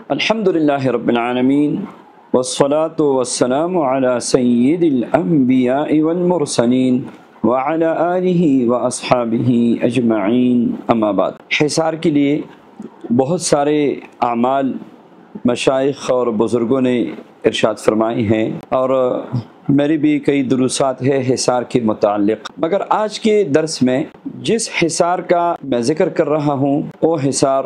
الحمدللہ رب العالمین والصلاة والسلام علی سید الانبیاء والمرسلین وعلی آلہ واصحابہ اجمعین، اما بعد۔ حصار کے لیے بہت سارے اعمال مشائخ اور بزرگوں نے ارشاد فرمائی ہیں، اور میری بھی کئی دروسات ہے حصار کے متعلق، مگر آج کے درس میں جس حصار کا میں ذکر کر رہا ہوں وہ حصار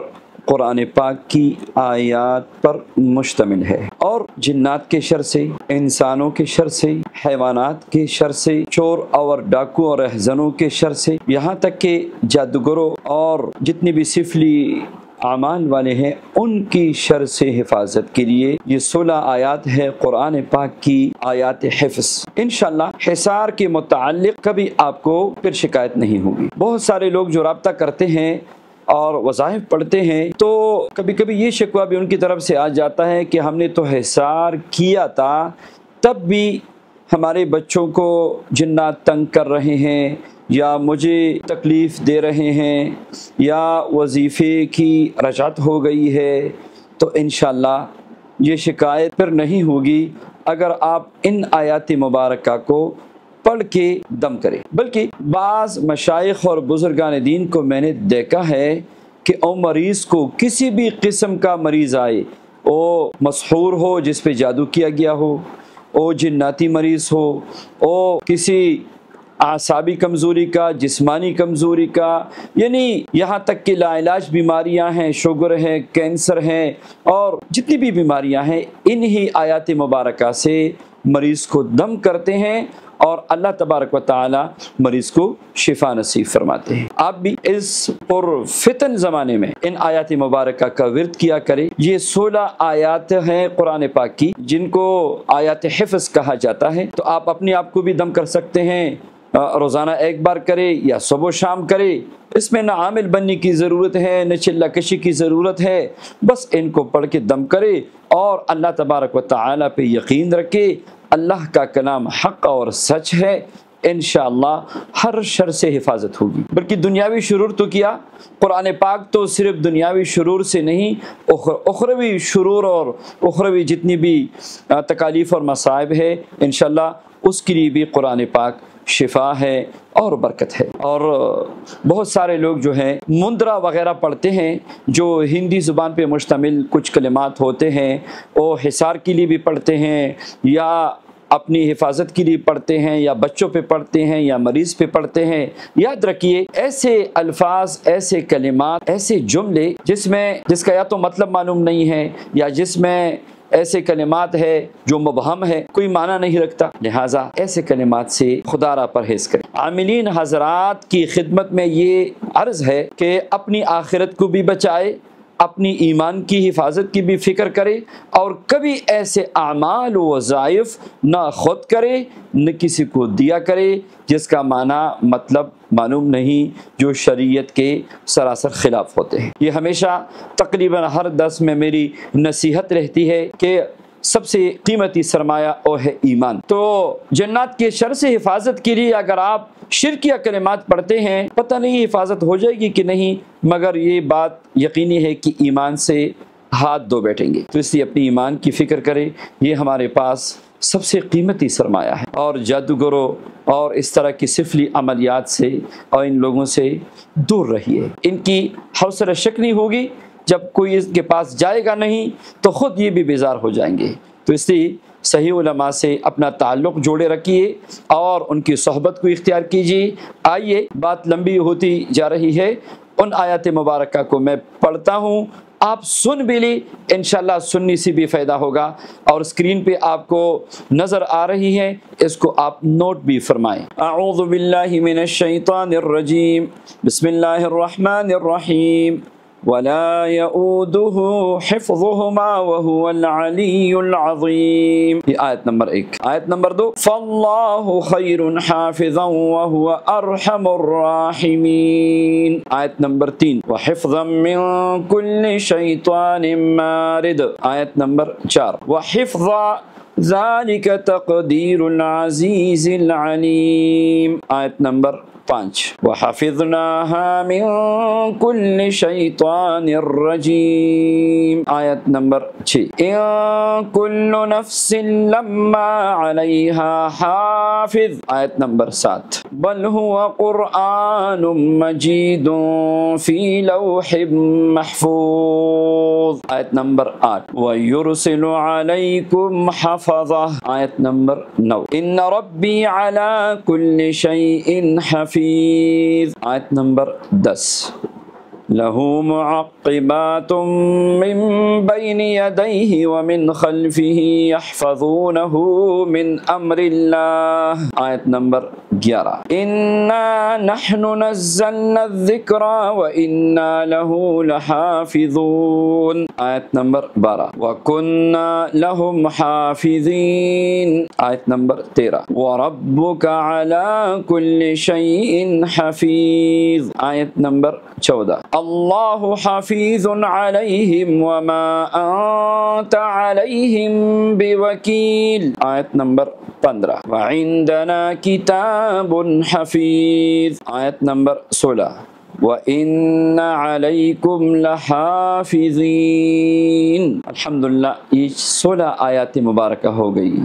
قرآن پاک کی آیات پر مشتمل ہے، اور جنات کے شر سے، انسانوں کے شر سے، حیوانات کے شر سے، چور اور ڈاکو اور رہزنوں کے شر سے، یہاں تک کہ جادوگروں اور جتنی بھی سفلی اعمال والے ہیں ان کی شر سے حفاظت کے لیے یہ 16 آیات ہے قرآن پاک کی آیات حفظ۔ انشاءاللہ حصار کے متعلق کبھی آپ کو پھر شکایت نہیں ہوگی۔ بہت سارے لوگ جو رابطہ کرتے ہیں اور وظائف پڑھتے ہیں تو کبھی کبھی یہ شکوہ بھی ان کی طرف سے آ جاتا ہے کہ ہم نے تو حصار کیا تھا، تب بھی ہمارے بچوں کو جنات تنگ کر رہے ہیں، یا مجھے تکلیف دے رہے ہیں، یا وظیفے کی رجعت ہو گئی ہے۔ تو انشاءاللہ یہ شکایت پھر نہیں ہوگی اگر آپ ان آیات مبارکہ کو پڑھ کے دم کریں۔ بلکہ بعض مشائخ اور بزرگان دین کو میں نے دیکھا ہے کہ او مریض کو کسی بھی قسم کا مریض آئے، او مسحور ہو جس پہ جادو کیا گیا ہو، او جناتی مریض ہو، او کسی اعصابی کمزوری کا، جسمانی کمزوری کا، یعنی یہاں تک کہ لا علاج بیماریاں ہیں، شوگر ہے، کینسر ہیں، اور جتنی بھی بیماریاں ہیں، انہی آیات مبارکہ سے مریض کو دم کرتے ہیں اور اللہ تبارک و تعالی مریض کو شفا نصیب فرماتے ہیں۔ آپ بھی اس پر فتن زمانے میں ان آیات مبارکہ کا ورد کیا کریں۔ یہ 16 آیات ہیں قرآن پاک کی جن کو آیات حفظ کہا جاتا ہے، تو آپ اپنے آپ کو بھی دم کر سکتے ہیں، روزانہ ایک بار کرے یا صبح و شام کرے۔ اس میں نہ عامل بننے کی ضرورت ہے، نہ چلہ کشی کی ضرورت ہے، بس ان کو پڑھ کے دم کرے اور اللہ تبارک و تعالی پہ یقین رکھے۔ اللہ کا کلام حق اور سچ ہے، انشاءاللہ ہر شر سے حفاظت ہوگی۔ بلکہ دنیاوی شرور تو کیا، قرآن پاک تو صرف دنیاوی شرور سے نہیں، اخروی شرور اور اخروی جتنی بھی تکالیف اور مصائب ہے، انشاءاللہ اس کے لیے بھی قرآن پاک شفا ہے اور برکت ہے۔ اور بہت سارے لوگ جو ہیں مندرا وغیرہ پڑھتے ہیں، جو ہندی زبان پہ مشتمل کچھ کلمات ہوتے ہیں، وہ حصار کے لیے بھی پڑھتے ہیں، یا اپنی حفاظت کے لیے پڑھتے ہیں، یا بچوں پہ پڑھتے ہیں، یا مریض پہ پڑھتے ہیں۔ یاد رکھیے ایسے الفاظ، ایسے کلمات، ایسے جملے جس کا یا تو مطلب معلوم نہیں ہے، یا جس میں ایسے کلمات ہے جو مبہم ہے، کوئی معنی نہیں رکھتا، لہٰذا ایسے کلمات سے خدا را پرہیز کریں۔ عاملین حضرات کی خدمت میں یہ عرض ہے کہ اپنی آخرت کو بھی بچائے، اپنی ایمان کی حفاظت کی بھی فکر کرے، اور کبھی ایسے اعمال و وظائف نہ خود کرے نہ کسی کو دیا کرے جس کا معنی مطلب معلوم نہیں، جو شریعت کے سراسر خلاف ہوتے ہیں۔ یہ ہمیشہ تقریباً ہر درس میں میری نصیحت رہتی ہے کہ سب سے قیمتی سرمایہ وہ ہے ایمان۔ تو جنات کے شر سے حفاظت کے لیے اگر آپ شرکیہ کلمات پڑھتے ہیں، پتہ نہیں حفاظت ہو جائے گی کہ نہیں، مگر یہ بات یقینی ہے کہ ایمان سے ہاتھ دھو بیٹھیں گے۔ تو اس لیے اپنی ایمان کی فکر کریں، یہ ہمارے پاس سب سے قیمتی سرمایہ ہے۔ اور جادوگروں اور اس طرح کی سفلی عملیات سے اور ان لوگوں سے دور رہیے۔ ان کی حوصلہ شکنی ہوگی، جب کوئی اس کے پاس جائے گا نہیں تو خود یہ بھی بیزار ہو جائیں گے۔ تو اس لیے صحیح علماء سے اپنا تعلق جوڑے رکھیے اور ان کی صحبت کو اختیار کیجیے۔ آئیے، بات لمبی ہوتی جا رہی ہے، ان آیات مبارکہ کو میں پڑھتا ہوں، آپ سن بھی لی، انشاءاللہ سننے سے بھی فائدہ ہوگا، اور اسکرین پہ آپ کو نظر آ رہی ہے، اس کو آپ نوٹ بھی فرمائیں۔ اعوذ باللہ من الشیطان الرجیم، بسم اللہ الرحمن الرحیم، ولا يؤوده حفظهما وهو العلی العظیم۔ یہ آیت نمبر 1۔ آیت نمبر 2، فاللہ خیر حافظا وهو ارحم الراحمین۔ آیت نمبر 3، وحفظا من کل شیطان مارد۔ آیت نمبر 4، وحفظا ذلك تقدیر العزیز العلیم۔ آیت نمبر 5 وَحَفِظْنَاهَا مِن كُلِّ شَيْطَانٍ رَجِيمٍ آیت نمبر 6 إِن كُلُّ نَفْسٍ لَمَّا عَلَيْهَا حَافِظٌ آیت نمبر 7 بَلْ هُوَ قُرْآنٌ مَجِيدٌ فِي لَوْحٍ مَحْفُوظ آیت نمبر 8 وَيُرْسِلُ عَلَيْكُمْ حَفَظَةً آیت نمبر 9 إِنَّ رَبِّي عَلَى كُلِّ شَيْءٍ حَفِيظٌ آیت نمبر 10 لَهُ مُعَقِّبَاتٌ مِّن بَيْنِ يَدَيْهِ وَمِنْ خَلْفِهِ يَحْفَظُونَهُ مِنْ أَمْرِ اللَّهِ آیت نمبر 11 إِنَّا نَحْنُ نَزَّلْنَا الذِّكْرَ وَإِنَّا لَهُ لَحَافِظُونَ آیت نمبر 12 وَكُنَّا لَهُمْ حَافِظِينَ آیت نمبر 13 وَرَبُّكَ عَلَى كُلِّ شَيْءٍ حَفِيظٌ آیت نمبر 14 اللہ حفیظ علیہم وما انت علیہم بوکیل آیت نمبر 15 وعندنا کتاب حفیظ آیت نمبر 16 وَإِنَّ عَلَيْكُمْ لَحَافِظِينَ الحمدللہ یہ 16 آیات مبارکہ ہو گئی.